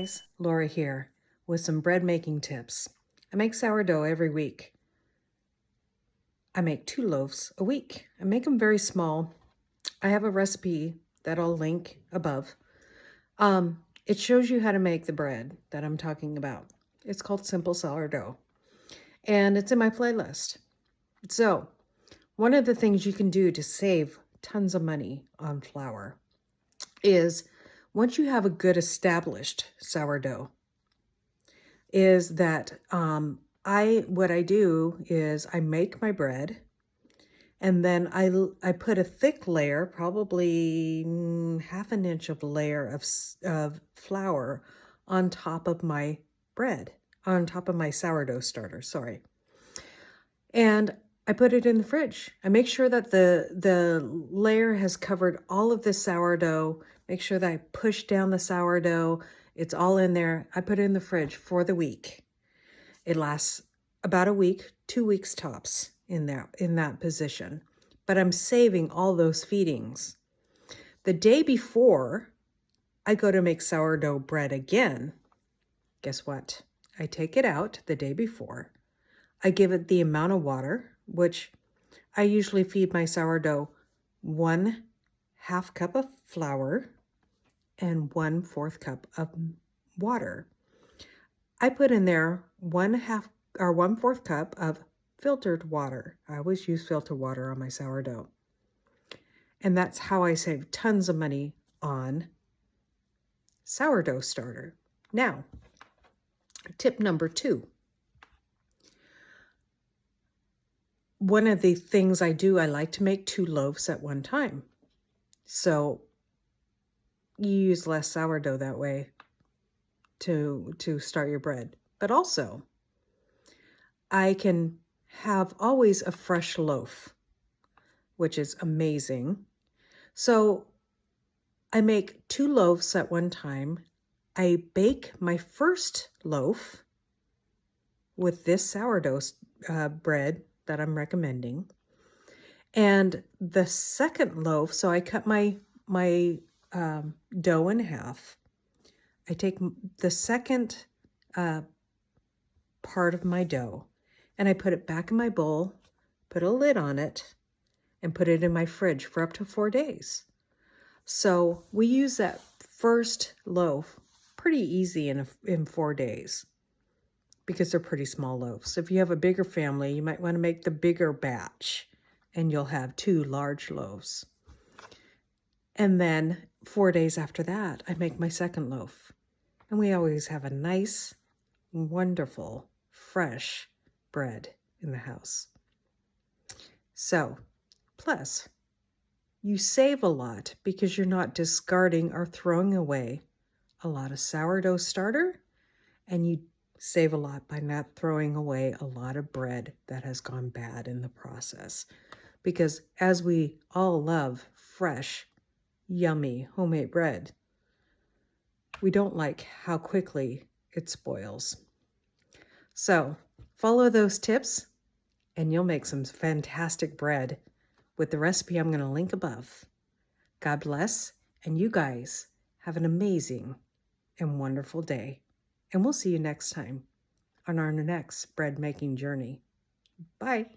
guys, Laura here with some bread making tips. I make sourdough every week. I make 2 loaves a week. I make them very small. I have a recipe that I'll link above. It shows you how to make the bread that I'm talking about. It's called Simple Sourdough, and it's in my playlist. So, one of the things you can do to save tons of money on flour is, once you have a good established sourdough, is that what I do is I make my bread, and then I put a thick layer, probably half an inch of layer of flour on top of my bread, on top of my sourdough starter, sorry. And I put it in the fridge. I make sure that the layer has covered all of the sourdough. Make sure that I push down the sourdough. It's all in there. I put it in the fridge for the week. It lasts about a week, 2 weeks tops in that position. But I'm saving all those feedings. The day before I go to make sourdough bread again, guess what? I take it out the day before. I give it the amount of water, which I usually feed my sourdough 1/2 cup of flour and 1/4 cup of water. I put in there 1/4 cup of filtered water. I always use filtered water on my sourdough. And that's how I save tons of money on sourdough starter. Now, tip number 2. One of the things I do, I like to make 2 loaves at one time. So you use less sourdough that way to start your bread. But also, I can have always a fresh loaf, which is amazing. So I make 2 loaves at one time. I bake my first loaf with this sourdough bread that I'm recommending. And the second loaf, so I cut my dough in half. I take the second part of my dough and I put it back in my bowl, put a lid on it, and put it in my fridge for up to 4 days. So we use that first loaf pretty easy in 4 days, because they're pretty small loaves. If you have a bigger family, you might want to make the bigger batch, and you'll have 2 large loaves. And then 4 days after that, I make my second loaf. And we always have a nice, wonderful, fresh bread in the house. So, plus, you save a lot because you're not discarding or throwing away a lot of sourdough starter, and you save a lot by not throwing away a lot of bread that has gone bad in the process. Because as we all love fresh, yummy homemade bread, we don't like how quickly it spoils. So follow those tips and you'll make some fantastic bread with the recipe I'm going to link above. God bless, and you guys have an amazing and wonderful day. And we'll see you next time on our next bread making journey. Bye.